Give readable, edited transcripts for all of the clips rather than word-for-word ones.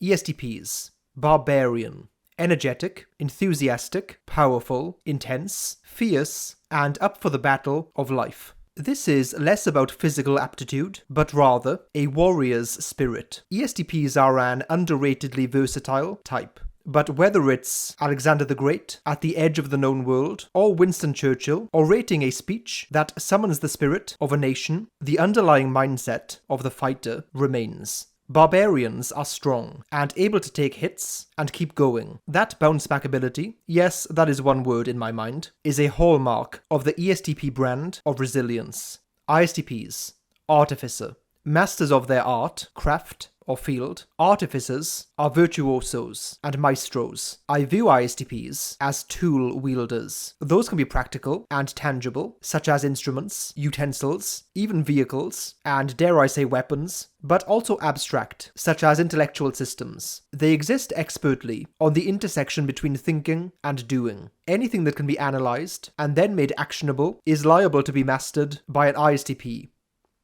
ESTPs. Barbarian. Energetic, enthusiastic, powerful, intense, fierce, and up for the battle of life. This is less about physical aptitude, but rather a warrior's spirit. ESTPs are an underratedly versatile type. But whether it's Alexander the Great at the edge of the known world, or Winston Churchill orating a speech that summons the spirit of a nation, the underlying mindset of the fighter remains. Barbarians are strong and able to take hits and keep going. That bounce back ability, yes, that is one word in my mind, is a hallmark of the ESTP brand of resilience. ISTPs. Artificer. Masters of their art, craft, or field. Artificers are virtuosos and maestros. I view ISTPs as tool wielders. Those can be practical and tangible, such as instruments, utensils, even vehicles, and dare I say weapons, but also abstract, such as intellectual systems. They exist expertly on the intersection between thinking and doing. Anything that can be analyzed and then made actionable is liable to be mastered by an ISTP.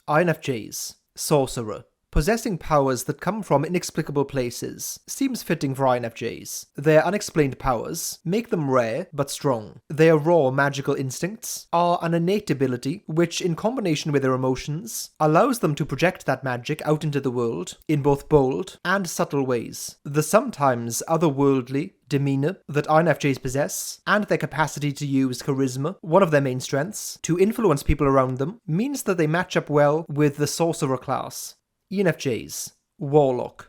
INFJs. Sorcerer. Possessing powers that come from inexplicable places seems fitting for INFJs. Their unexplained powers make them rare but strong. Their raw magical instincts are an innate ability which, in combination with their emotions, allows them to project that magic out into the world in both bold and subtle ways. The sometimes otherworldly demeanor that INFJs possess, and their capacity to use charisma, one of their main strengths, to influence people around them, means that they match up well with the Sorcerer class. ENFJs. Warlock.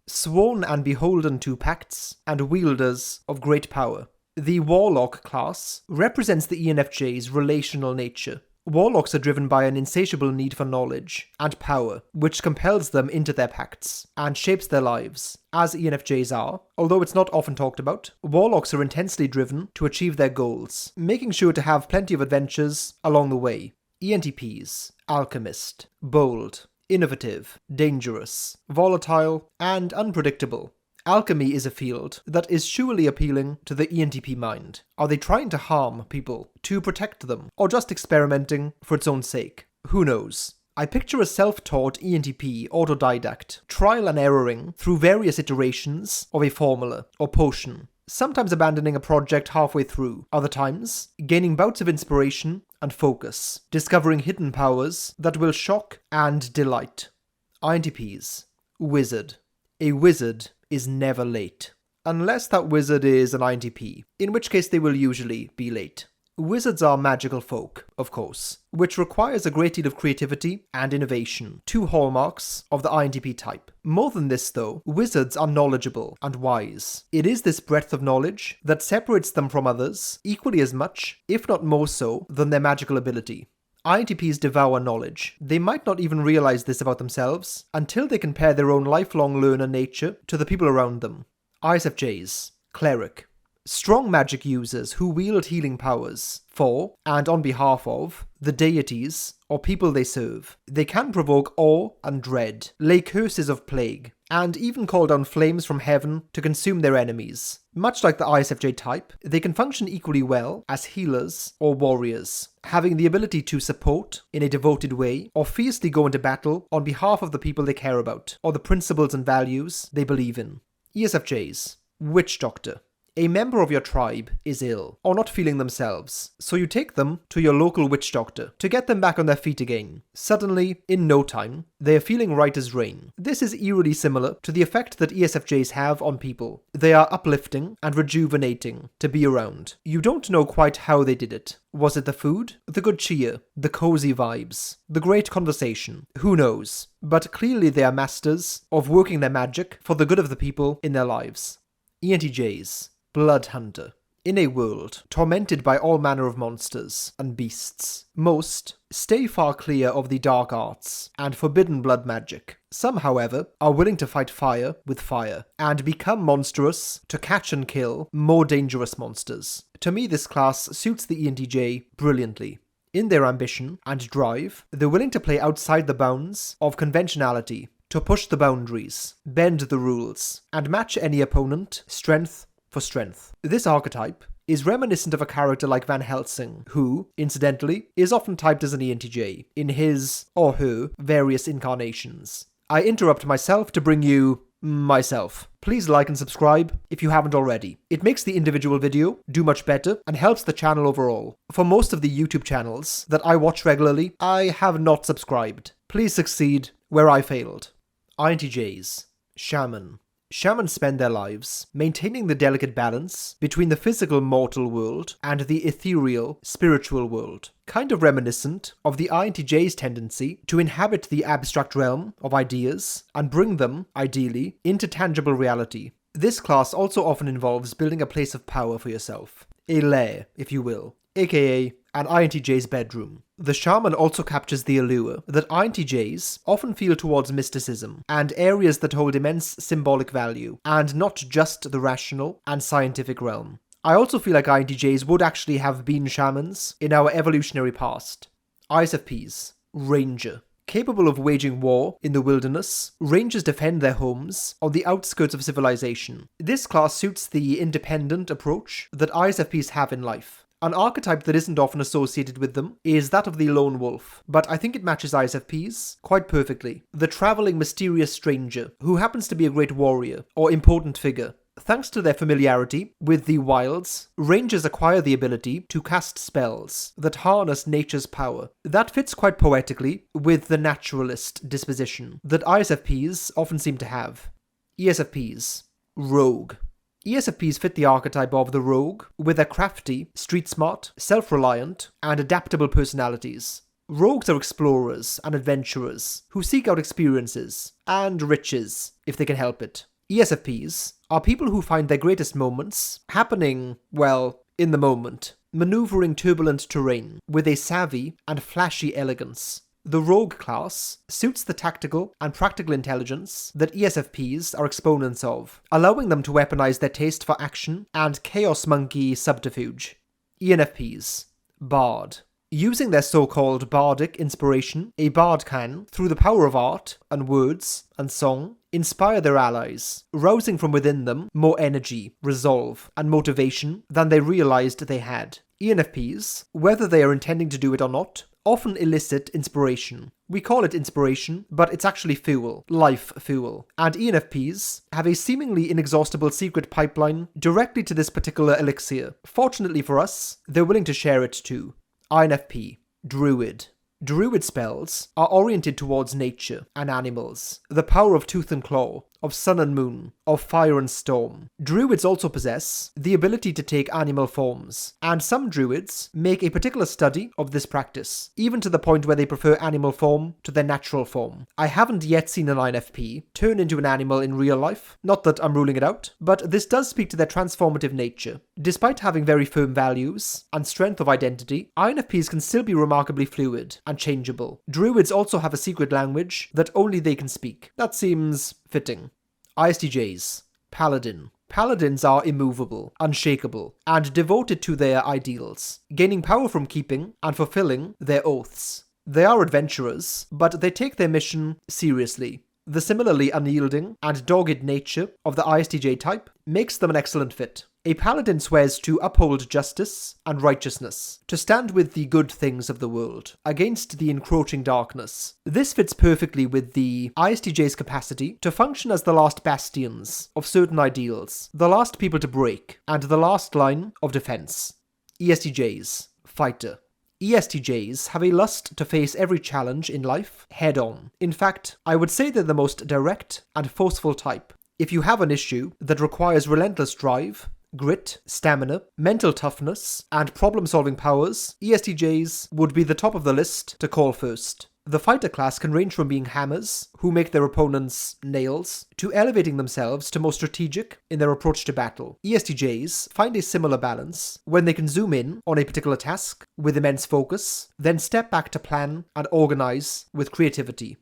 Sworn and beholden to pacts, and wielders of great power. The Warlock class represents the ENFJ's relational nature. Warlocks are driven by an insatiable need for knowledge and power, which compels them into their pacts and shapes their lives, as ENFJs are. Although it's not often talked about, Warlocks are intensely driven to achieve their goals, making sure to have plenty of adventures along the way. ENTPs. Alchemist. Bold. Innovative, dangerous, volatile, and unpredictable. Alchemy is a field that is surely appealing to the ENTP mind. Are they trying to harm people to protect them, or just experimenting for its own sake? Who knows? I picture a self-taught ENTP autodidact, trial and erroring through various iterations of a formula or potion, sometimes abandoning a project halfway through, other times gaining bouts of inspiration and focus, discovering hidden powers that will shock and delight. INTPs. Wizard. A wizard is never late. Unless that wizard is an INTP, in which case they will usually be late. Wizards are magical folk, of course, which requires a great deal of creativity and innovation, two hallmarks of the INTP type. More than this though, wizards are knowledgeable and wise. It is this breadth of knowledge that separates them from others equally as much, if not more so, than their magical ability. INTPs devour knowledge. They might not even realize this about themselves until they compare their own lifelong learner nature to the people around them. ISFJs. Cleric. Strong magic users who wield healing powers for, and on behalf of, the deities or people they serve. They can provoke awe and dread, lay curses of plague, and even call down flames from heaven to consume their enemies. Much like the ISFJ type, they can function equally well as healers or warriors, having the ability to support in a devoted way or fiercely go into battle on behalf of the people they care about or the principles and values they believe in. ESFJs. Witch Doctor. A member of your tribe is ill, or not feeling themselves, so you take them to your local witch doctor to get them back on their feet again. Suddenly, in no time, they are feeling right as rain. This is eerily similar to the effect that ESFJs have on people. They are uplifting and rejuvenating to be around. You don't know quite how they did it. Was it the food? The good cheer? The cozy vibes? The great conversation? Who knows? But clearly they are masters of working their magic for the good of the people in their lives. ENTJs. Blood Hunter. In a world tormented by all manner of monsters and beasts, most stay far clear of the dark arts and forbidden blood magic. Some, however, are willing to fight fire with fire and become monstrous to catch and kill more dangerous monsters. To me, this class suits the ENTJ brilliantly. In their ambition and drive, they're willing to play outside the bounds of conventionality, to push the boundaries, bend the rules, and match any opponent strength for strength. This archetype is reminiscent of a character like Van Helsing, who, incidentally, is often typed as an ENTJ in his or her various incarnations. I interrupt myself to bring you myself. Please like and subscribe if you haven't already. It makes the individual video do much better and helps the channel overall. For most of the YouTube channels that I watch regularly, I have not subscribed. Please succeed where I failed. INTJs. Shaman. Shamans spend their lives maintaining the delicate balance between the physical mortal world and the ethereal spiritual world, kind of reminiscent of the INTJ's tendency to inhabit the abstract realm of ideas and bring them, ideally, into tangible reality. This class also often involves building a place of power for yourself, a lair, if you will, aka an INTJ's bedroom. The Shaman also captures the allure that INTJs often feel towards mysticism and areas that hold immense symbolic value, and not just the rational and scientific realm. I also feel like INTJs would actually have been shamans in our evolutionary past. ISFPs. Ranger. Capable of waging war in the wilderness, Rangers defend their homes on the outskirts of civilization. This class suits the independent approach that ISFPs have in life. An archetype that isn't often associated with them is that of the lone wolf, but I think it matches ISFPs quite perfectly. The travelling mysterious stranger who happens to be a great warrior or important figure. Thanks to their familiarity with the wilds, Rangers acquire the ability to cast spells that harness nature's power. That fits quite poetically with the naturalist disposition that ISFPs often seem to have. ESFPs. Rogue. ESFPs fit the archetype of the rogue, with their crafty, street-smart, self-reliant, and adaptable personalities. Rogues are explorers and adventurers who seek out experiences and riches if they can help it. ESFPs are people who find their greatest moments happening, well, in the moment, maneuvering turbulent terrain with a savvy and flashy elegance. The rogue class suits the tactical and practical intelligence that ESFPs are exponents of, allowing them to weaponize their taste for action and chaos monkey subterfuge. ENFPs. Bard. Using their so-called bardic inspiration, a bard can, through the power of art and words and song, inspire their allies, rousing from within them more energy, resolve, and motivation than they realized they had. ENFPs, whether they are intending to do it or not, often elicit inspiration. We call it inspiration, but it's actually fuel, life fuel. And ENFPs have a seemingly inexhaustible secret pipeline directly to this particular elixir. Fortunately for us, they're willing to share it too. INFP. Druid. Druid spells are oriented towards nature and animals, the power of tooth and claw, of sun and moon, of fire and storm. Druids also possess the ability to take animal forms, and some druids make a particular study of this practice, even to the point where they prefer animal form to their natural form. I haven't yet seen an INFP turn into an animal in real life, not that I'm ruling it out, but this does speak to their transformative nature. Despite having very firm values and strength of identity, INFPs can still be remarkably fluid and changeable. Druids also have a secret language that only they can speak. That seems fitting. ISTJs. Paladin. Paladins are immovable, unshakable, and devoted to their ideals, gaining power from keeping and fulfilling their oaths. They are adventurers, but they take their mission seriously. The similarly unyielding and dogged nature of the ISTJ type makes them an excellent fit. A paladin swears to uphold justice and righteousness, to stand with the good things of the world, against the encroaching darkness. This fits perfectly with the ISTJ's capacity to function as the last bastions of certain ideals, the last people to break, and the last line of defense. ESTJs. Fighter. ESTJs have a lust to face every challenge in life head-on. In fact, I would say they're the most direct and forceful type. If you have an issue that requires relentless drive, grit, stamina, mental toughness, and problem-solving powers, ESTJs would be the top of the list to call first. The fighter class can range from being hammers, who make their opponents nails, to elevating themselves to more strategic in their approach to battle. ESTJs find a similar balance when they can zoom in on a particular task with immense focus, then step back to plan and organize with creativity.